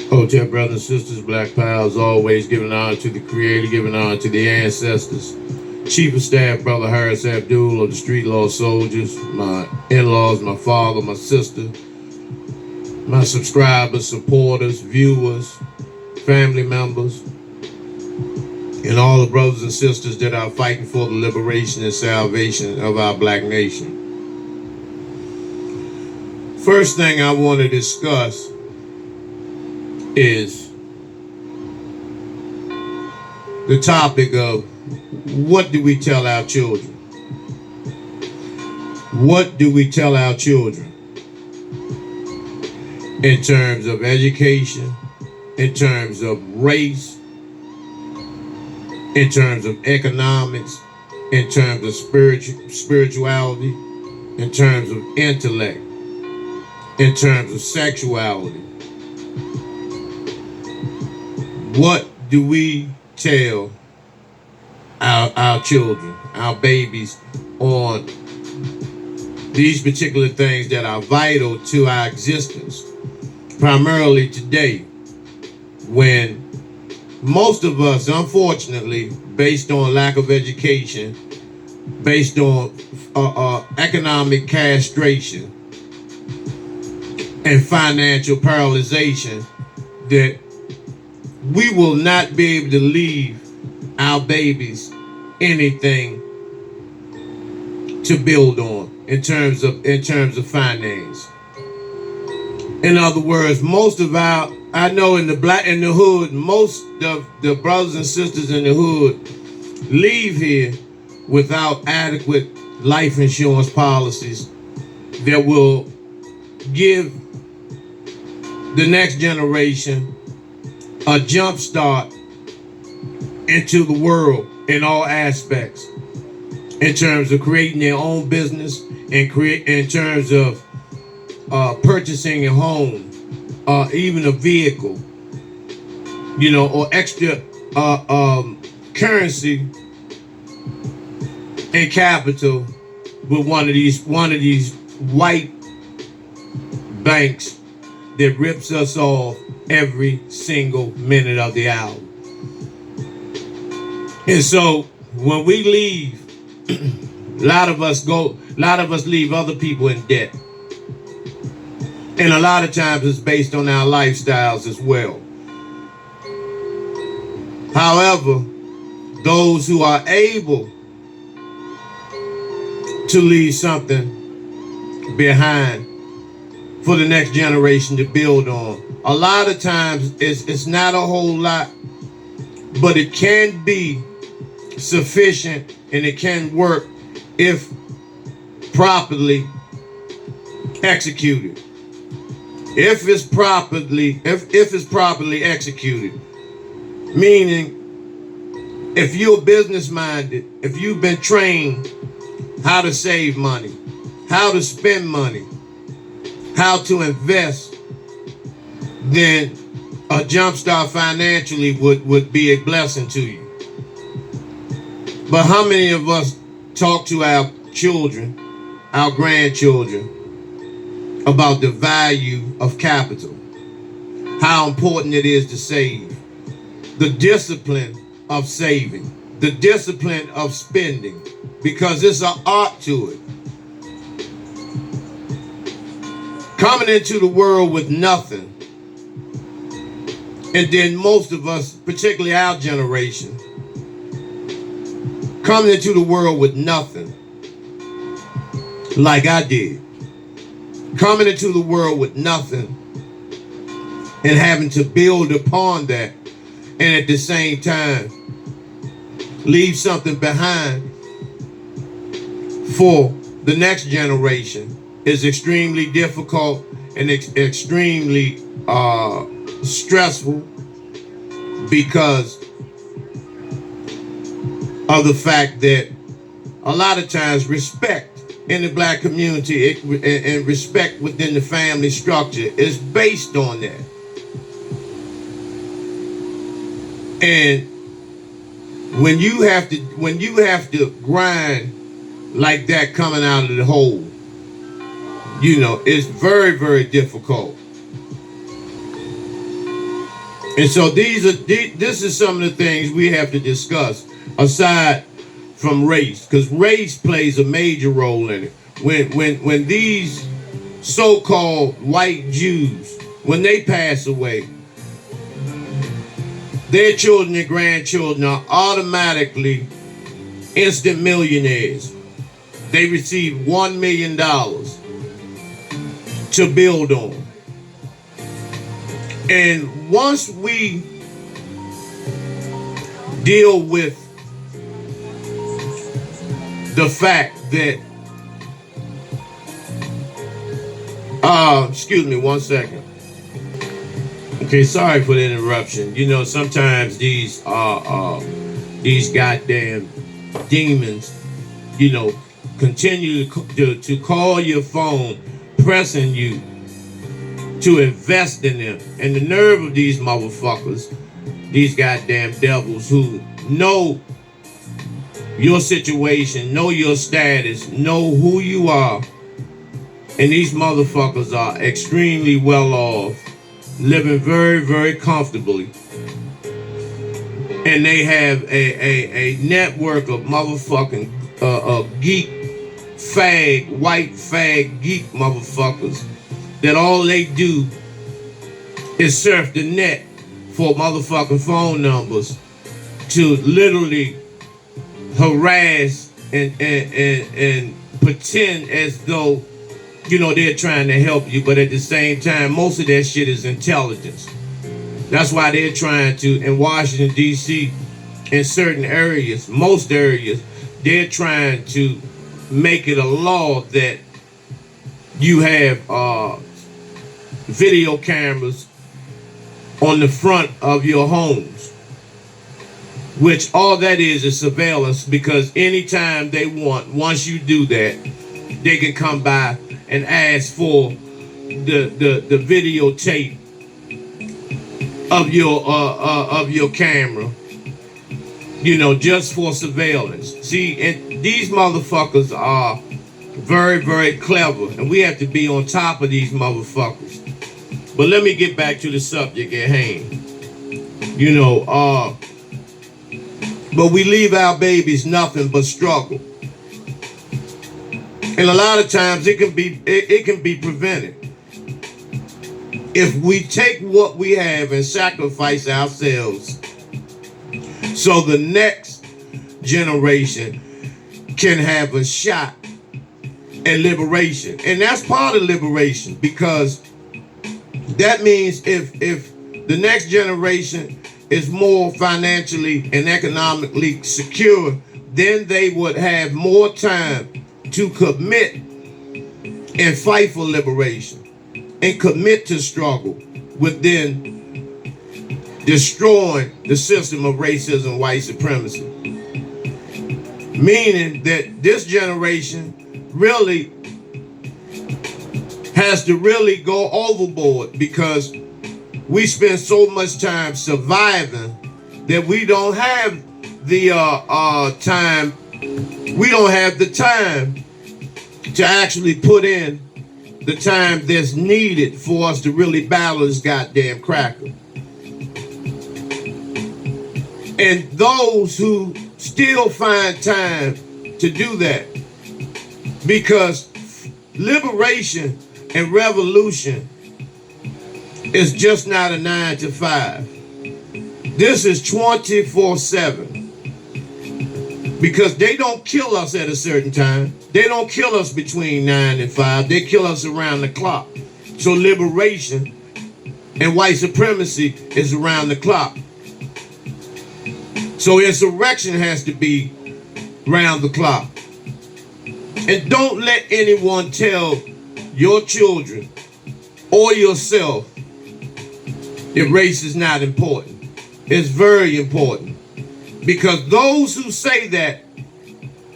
Hotel brothers and sisters, black pals, always giving honor to the creator, giving honor to the ancestors. Chief of Staff, Brother Harris Abdul of the Street Law Soldiers, my in-laws, my father, my sister, my subscribers, supporters, viewers, family members, and all the brothers and sisters that are fighting for the liberation and salvation of our black nation. First thing I want to discuss is the topic of what do we tell our children? What do we tell our children in terms of education, in terms of race, in terms of economics, in terms of spirituality, in terms of intellect, in terms of sexuality? What do we tell our children, our babies, on these particular things that are vital to our existence, primarily today, when most of us, unfortunately, based on lack of education, based on economic castration and financial paralyzation, that we will not be able to leave our babies anything to build on in terms of finance. In other words, I know in the hood, most of the brothers and sisters in the hood leave here without adequate life insurance policies that will give the next generation a jump start into the world in all aspects, in terms of creating their own business, and in terms of purchasing a home, even a vehicle, or extra currency and capital with one of these white banks that rips us off every single minute of the hour. And so when we leave, a lot of us leave other people in debt. And a lot of times it's based on our lifestyles as well. However, those who are able to leave something behind for the next generation to build on, a lot of times it's not a whole lot, but it can be sufficient and it can work if properly executed. If it's properly executed, meaning if you're business minded, if you've been trained how to save money, how to spend money, how to invest, then a jumpstart financially would be a blessing to you. But how many of us talk to our children, our grandchildren, about the value of capital, how important it is to save, the discipline of saving, the discipline of spending, because it's an art to it. Coming into the world with nothing, and then most of us, particularly our generation, coming into the world with nothing, like I did. Coming into the world with nothing and having to build upon that, and at the same time leave something behind for the next generation is extremely difficult and extremely stressful, because of the fact that a lot of times respect in the black community and respect within the family structure is based on that. And when you have to grind like that coming out of the hole, it's very, very difficult. And so this is some of the things we have to discuss aside from race, because race plays a major role in it. When these so-called white Jews, when they pass away, their children and grandchildren are automatically instant millionaires. They receive $1 million to build on. And once we deal with the fact that, excuse me one second. Okay, sorry for the interruption. You know, sometimes these goddamn demons, you know, continue to call your phone, pressing you to invest in them. And the nerve of these motherfuckers, these goddamn devils who know your situation, know your status, know who you are. And these motherfuckers are extremely well off, living very, very comfortably. And they have a network of motherfucking geek, fag, white fag geek motherfuckers that all they do is surf the net for motherfucking phone numbers to literally harass and pretend as though, you know, they're trying to help you, but at the same time, most of that shit is intelligence. That's why they're trying to, in Washington, D.C., in certain areas, most areas, they're trying to make it a law that you have video cameras on the front of your homes, which all that is surveillance, because anytime they want, once you do that, they can come by and ask for the videotape of your camera, you know, just for surveillance. See, and these motherfuckers are very, very clever, and we have to be on top of these motherfuckers. But let me get back to the subject at hand. You know, but we leave our babies nothing but struggle. And a lot of times it can be prevented if we take what we have and sacrifice ourselves so the next generation can have a shot at liberation. And that's part of liberation, because that means if the next generation is more financially and economically secure, then they would have more time to commit and fight for liberation and commit to struggle within destroying the system of racism, white supremacy. Meaning that this generation really has to really go overboard, because we spend so much time surviving that we don't have the time. We don't have the time to actually put in the time that's needed for us to really battle this goddamn cracker. And those who still find time to do that, because liberation and revolution is just not a 9 to 5. This is 24/7. Because they don't kill us at a certain time. They don't kill us between 9 and 5. They kill us around the clock. So liberation and white supremacy is around the clock. So insurrection has to be round the clock. And don't let anyone tell your children or yourself that race is not important. It's very important. Because those who say that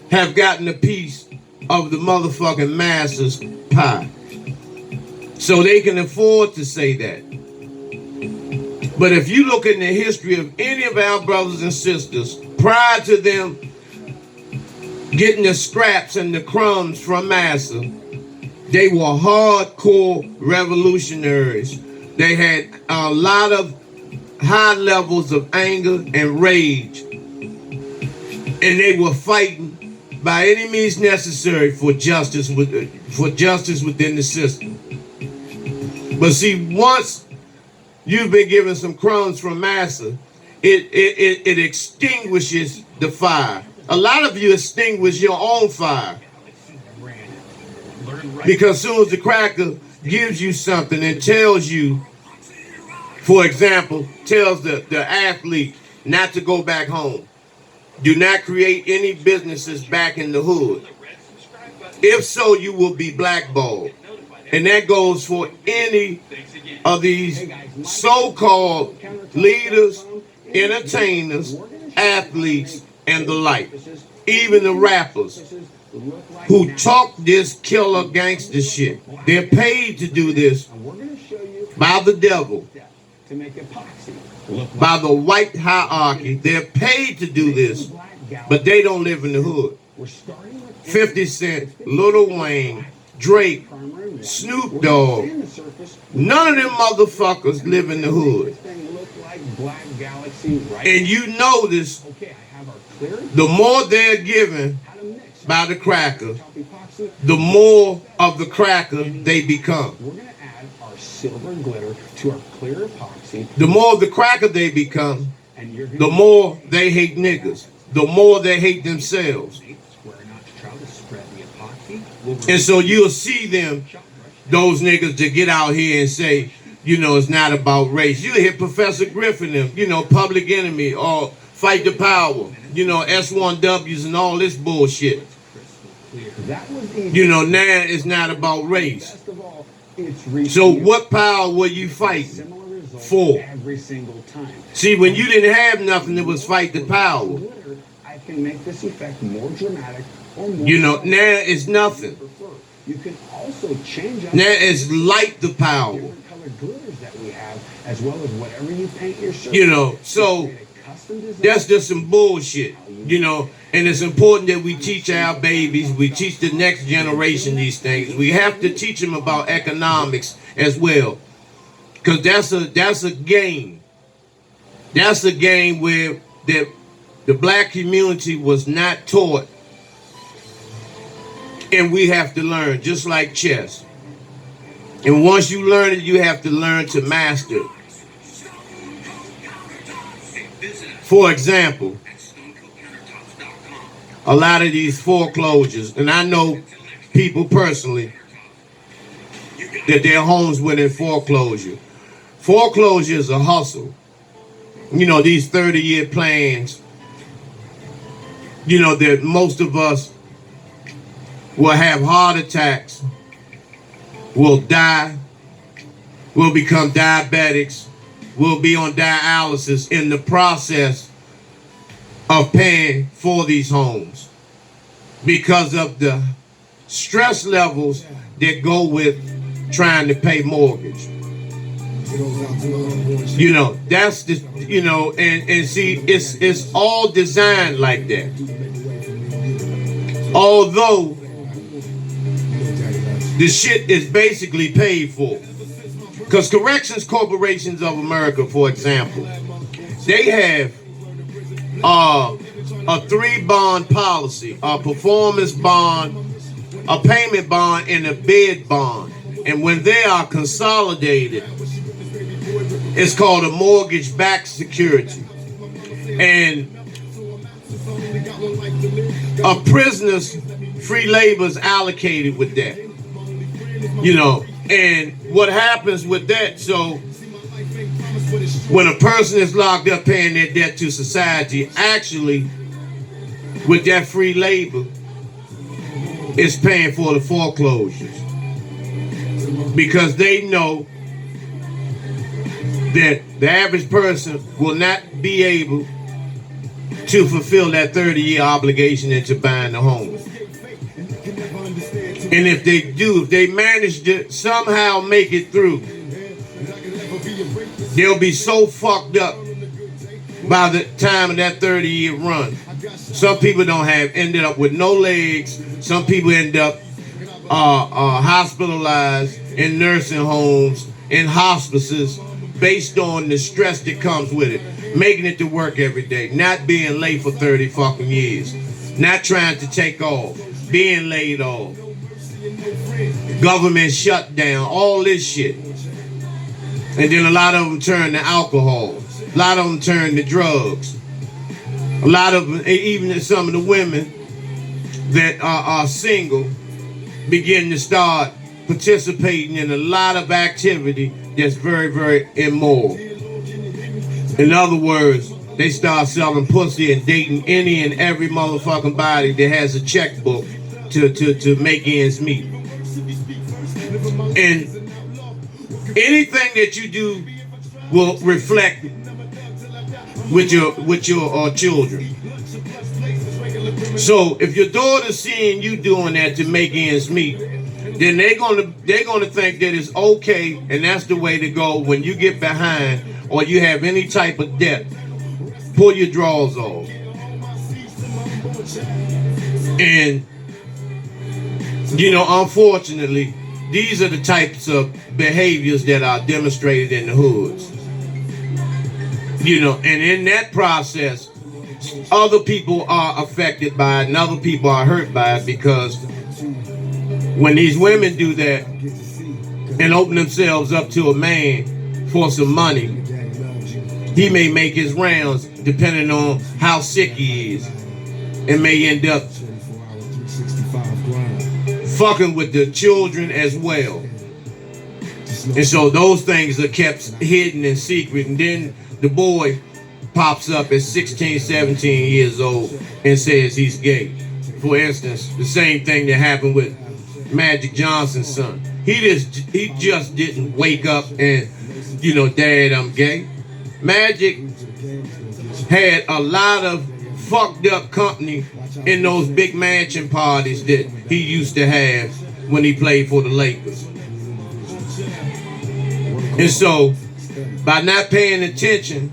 have gotten a piece of the motherfucking master's pie. So they can afford to say that. But if you look in the history of any of our brothers and sisters, prior to them getting the scraps and the crumbs from Massa, they were hardcore revolutionaries. They had a lot of high levels of anger and rage, and they were fighting by any means necessary for justice within the system. But see, once you've been given some crumbs from Massa, it extinguishes the fire. A lot of you extinguish your own fire. Because as soon as the cracker gives you something and tells you, for example, tells the athlete not to go back home, do not create any businesses back in the hood. If so, you will be blackballed. And that goes for any of these so-called leaders, entertainers, athletes, and the like. Even the rappers who talk this killer gangster shit. They're paid to do this by the devil, by the white hierarchy. They're paid to do this, but they don't live in the hood. 50 Cent, Lil Wayne, Drake, Snoop Dogg, none of them motherfuckers live in the hood. And you notice the more they're given by the cracker, the more of the cracker they become. We're going to add our silver glitter to our clear epoxy. The more of the cracker they become, the more they hate niggas, the more they hate themselves. And so you'll see them, those niggas that get out here and say, you know, it's not about race. You hear Professor Griffin, them, you know, Public Enemy, or Fight the Power, you know, S1Ws and all this bullshit. You know, now it's not about race. So what power were you fighting for? See, when you didn't have nothing, it was fight the power. I can make this effect more dramatic or more. You know, now it's nothing. You can also change up now it's light the power. Different colored glitters that we have, as well as whatever you paint your shirt. You know, so that's just some bullshit. You know, and it's important that we teach our babies, we teach the next generation these things. We have to teach them about economics as well, because that's a game. That's a game where the black community was not taught, and we have to learn, just like chess. And once you learn it, you have to learn to master it. For example, a lot of these foreclosures, and I know people personally that their homes went in foreclosure. Foreclosure is a hustle. You know, these 30-year plans, you know, that most of us will have heart attacks, will die, will become diabetics, will be on dialysis in the process of paying for these homes because of the stress levels that go with trying to pay mortgage. You know, that's the, you know, and see, it's all designed like that. Although the shit is basically paid for. Because Corrections Corporations of America, for example, they have a 3-bond policy, a performance bond, a payment bond, and a bid bond. And when they are consolidated, it's called a mortgage-backed security. And a prisoner's free labor is allocated with that. You know, and what happens with that, so when a person is locked up paying their debt to society, actually, with that free labor, it's paying for the foreclosures. Because they know that the average person will not be able to fulfill that 30-year obligation into buying a home. And if they do, if they manage to somehow make it through, they'll be so fucked up by the time of that 30-year run. Some people ended up with no legs. Some people end up hospitalized in nursing homes, in hospices, based on the stress that comes with it. Making it to work every day, not being late for 30 fucking years, not trying to take off, being laid off, government shutdown, all this shit. And then a lot of them turn to alcohol. A lot of them turn to drugs. A lot of them, even some of the women that are single, begin to start participating in a lot of activity that's very, very immoral. In other words, they start selling pussy and dating any and every motherfucking body that has a checkbook to make ends meet. And anything that you do will reflect with your children. So if your daughter's seeing you doing that to make ends meet, then they're gonna think that it's okay, and that's the way to go when you get behind or you have any type of debt. Pull your drawers off. And unfortunately, these are the types of behaviors that are demonstrated in the hoods. And in that process, other people are affected by it and other people are hurt by it, because when these women do that and open themselves up to a man for some money, he may make his rounds depending on how sick he is, and may end up fucking with the children as well. And so those things are kept hidden and secret, and then the boy pops up at 16, 17 years old and says he's gay. For instance, the same thing that happened with Magic Johnson's son. He just didn't wake up and, Dad, I'm gay. Magic had a lot of fucked up company in those big mansion parties that he used to have when he played for the Lakers. And so, by not paying attention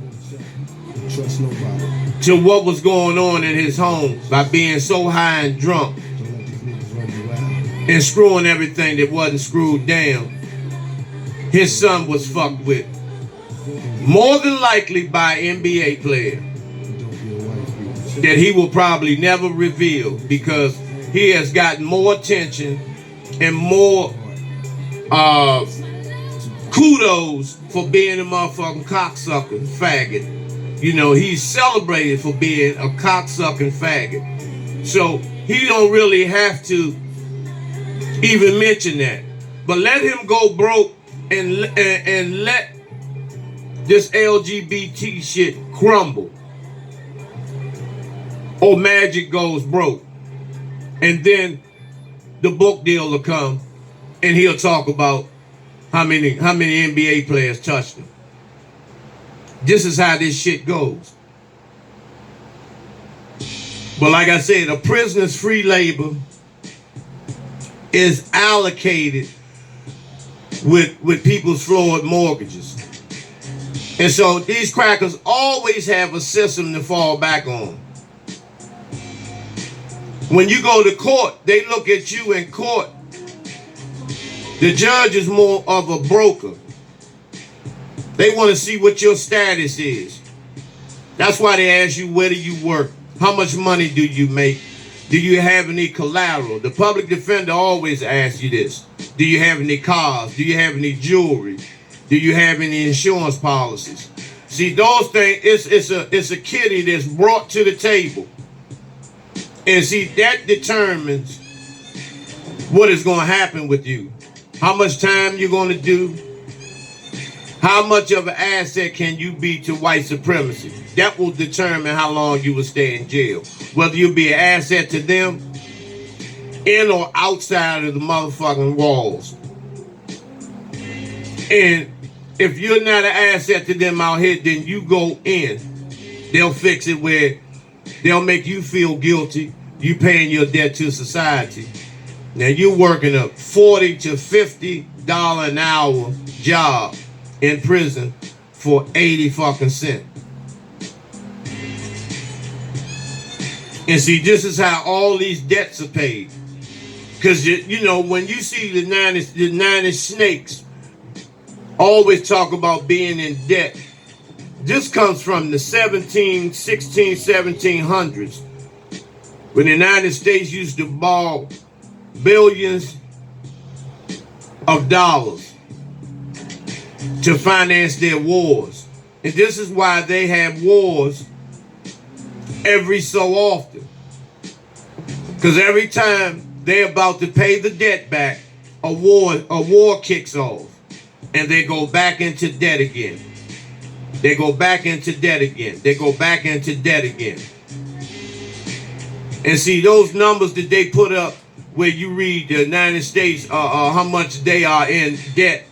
to what was going on in his home, by being so high and drunk and screwing everything that wasn't screwed down, his son was fucked with. More than likely by an NBA player that he will probably never reveal, because he has gotten more attention and more kudos for being a motherfucking cocksucking faggot. He's celebrated for being a cocksucking faggot. So he don't really have to even mention that. But let him go broke and let this LGBT shit crumble. Or Magic goes broke. And then the book deal will come and he'll talk about how many NBA players touched him. This is how this shit goes. But like I said, a prisoner's free labor is allocated with people's floored mortgages. And so these crackers always have a system to fall back on. When you go to court, they look at you in court. The judge is more of a broker. They want to see what your status is. That's why they ask you, where do you work? How much money do you make? Do you have any collateral? The public defender always asks you this. Do you have any cars? Do you have any jewelry? Do you have any insurance policies? See, those things, it's a kitty that's brought to the table. And see, that determines what is going to happen with you. How much time you're going to do. How much of an asset can you be to white supremacy? That will determine how long you will stay in jail. Whether you'll be an asset to them, in or outside of the motherfucking walls. And if you're not an asset to them out here, then you go in. They'll fix it where they'll make you feel guilty. You paying your debt to society. Now you're working a $40 to $50 an hour job in prison for 80 fucking cents. And see, this is how all these debts are paid. Because, when you see the 90 snakes always talk about being in debt. This comes from the 1700s, when the United States used to borrow billions of dollars to finance their wars. And this is why they have wars every so often. Because every time they're about to pay the debt back, a war kicks off. And they go back into debt again. They go back into debt again. They go back into debt again. And see, those numbers that they put up where you read the United States, how much they are in debt,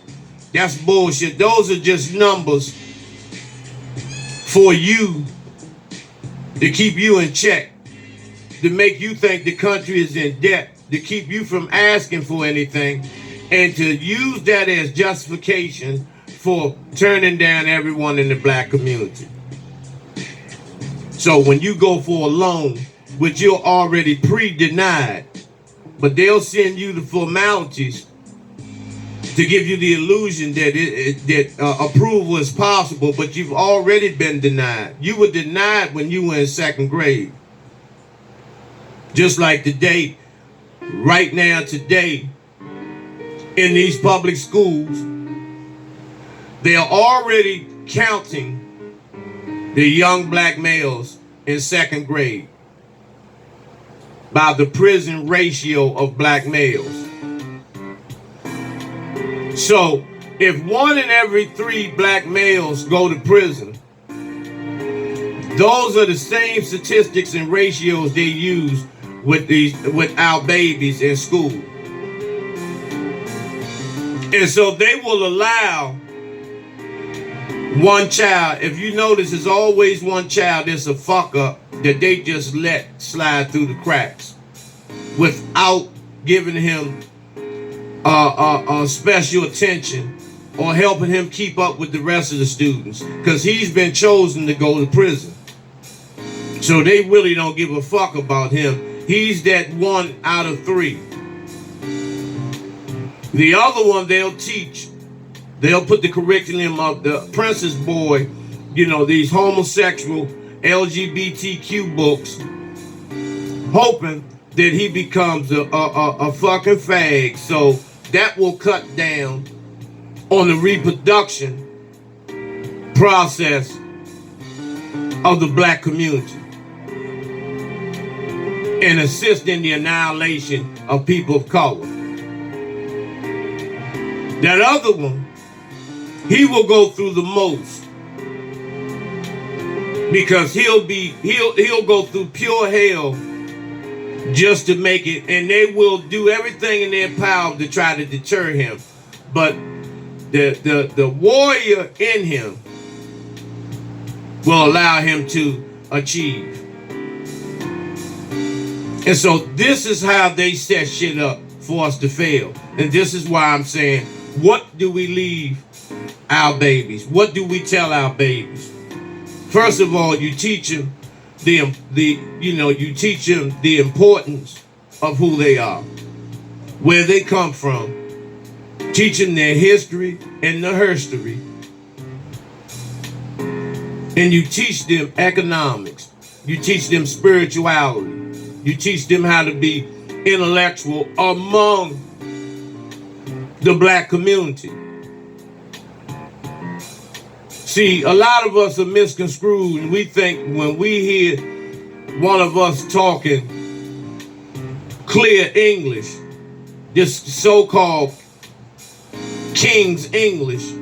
that's bullshit. Those are just numbers for you to keep you in check, to make you think the country is in debt, to keep you from asking for anything, and to use that as justification for turning down everyone in the black community. So when you go for a loan, which you're already pre-denied, but they'll send you the formalities to give you the illusion that approval is possible, but you've already been denied. You were denied when you were in second grade. Just like today, right now, today, in these public schools, they are already counting the young black males in second grade by the prison ratio of black males. So if 1 in every 3 black males go to prison, those are the same statistics and ratios they use with our babies in school. And so they will allow one child. If you notice, there's always one child that's a fuck up that they just let slide through the cracks without giving him special attention or helping him keep up with the rest of the students, because he's been chosen to go to prison. So they really don't give a fuck about him. He's that 1 out of 3. The other one they'll teach. They'll put the curriculum of the Princess Boy, these homosexual LGBTQ books, hoping that he becomes a fucking fag. So that will cut down on the reproduction process of the black community and assist in the annihilation of people of color. That other one, he will go through the most, because he'll go through pure hell just to make it, and they will do everything in their power to try to deter him. But the warrior in him will allow him to achieve. And so this is how they set shit up for us to fail. And this is why I'm saying, what do we leave our babies? What do we tell our babies? First of all, you teach them the importance of who they are, where they come from. Teach them their history and the herstory. And you teach them economics. You teach them spirituality. You teach them how to be intellectual among the black community. See, a lot of us are misconstrued, and we think when we hear one of us talking clear English, this so-called King's English,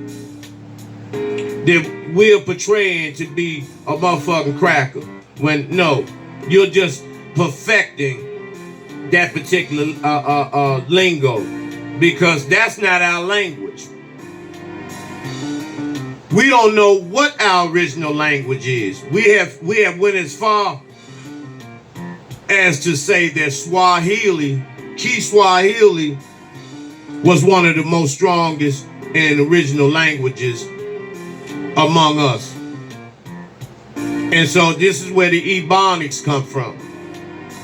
that we're portraying to be a motherfucking cracker. When no, you're just perfecting that particular lingo, because that's not our language. We don't know what our original language is. We have went as far as to say that Kiswahili was one of the most strongest and original languages among us. And so this is where the Ebonics come from,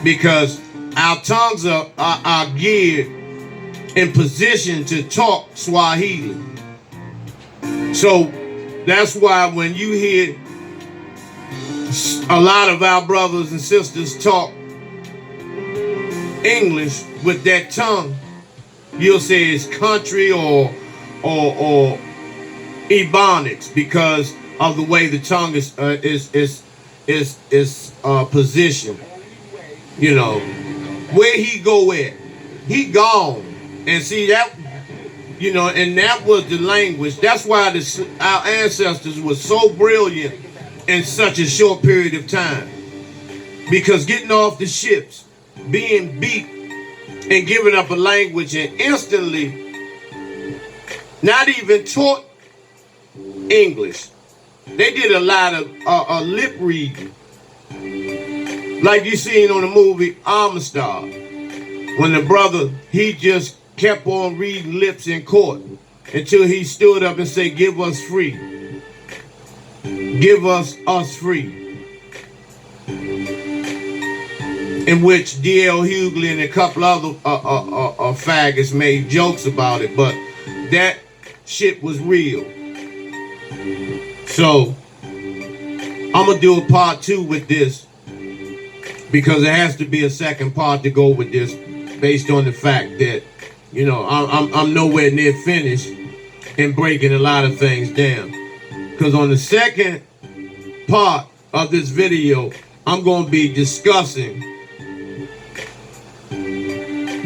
because our tongues are geared in position to talk Swahili. So that's why when you hear a lot of our brothers and sisters talk English with that tongue, you'll say it's country or Ebonics, because of the way the tongue is positioned. You know, where he go at, he gone. And see that, you know, and that was the language. That's why our ancestors were so brilliant in such a short period of time. Because getting off the ships, being beat, and giving up a language, and instantly not even taught English. They did a lot of lip reading, like you seen on the movie Amistad, when the brother, he just kept on reading lips in court until he stood up and said, "Give us free. Give us free." In which D.L. Hughley and a couple other faggots made jokes about it, but that shit was real. So I'm gonna do a part 2 with this, because there has to be a second part to go with this, based on the fact that, you know, I'm nowhere near finished in breaking a lot of things down. Because on the second part of this video, I'm going to be discussing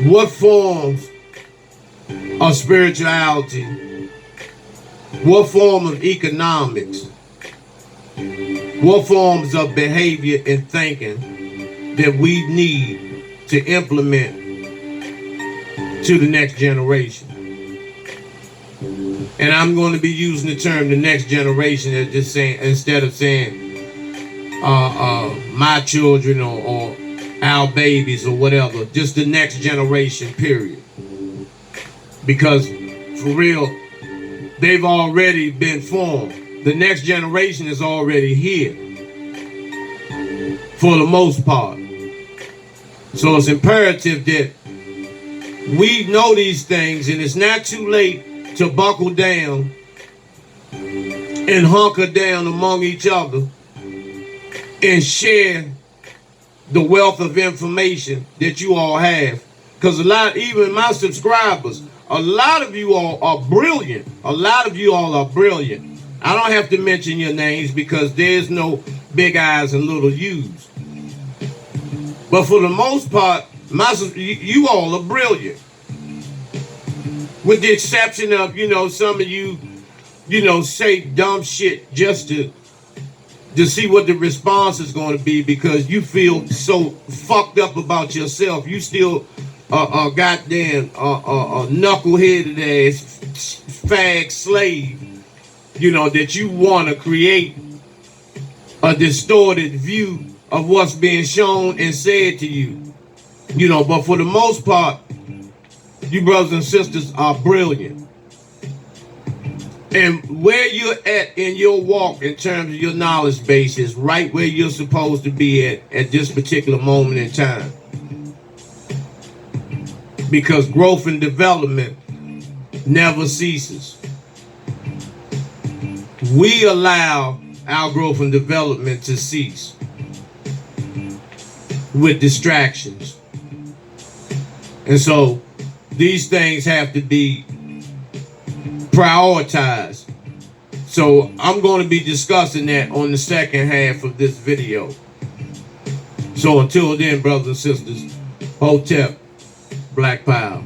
what forms of spirituality, what form of economics, what forms of behavior and thinking that we need to implement to the next generation. And I'm going to be using the term the next generation as just saying, instead of saying my children or our babies or whatever, just the next generation, period. Because for real, they've already been formed. The next generation is already here for the most part. So it's imperative that we know these things, and it's not too late to buckle down and hunker down among each other and share the wealth of information that you all have. Because even my subscribers, a lot of you all are brilliant. A lot of you all are brilliant. I don't have to mention your names because there's no big eyes and little U's. But for the most part, you all are brilliant. With the exception of, you know, some of you, you know, say dumb shit just to see what the response is going to be, because you feel so fucked up about yourself. You still a goddamn knuckleheaded ass fag slave, you know, that you want to create a distorted view of what's being shown and said to you. You know, but for the most part, you brothers and sisters are brilliant. And where you're at in your walk in terms of your knowledge base is right where you're supposed to be at this particular moment in time. Because growth and development never ceases. We allow our growth and development to cease with distractions. And so these things have to be prioritized. So I'm going to be discussing that on the second half of this video. So until then, brothers and sisters, Hotep, Black Power.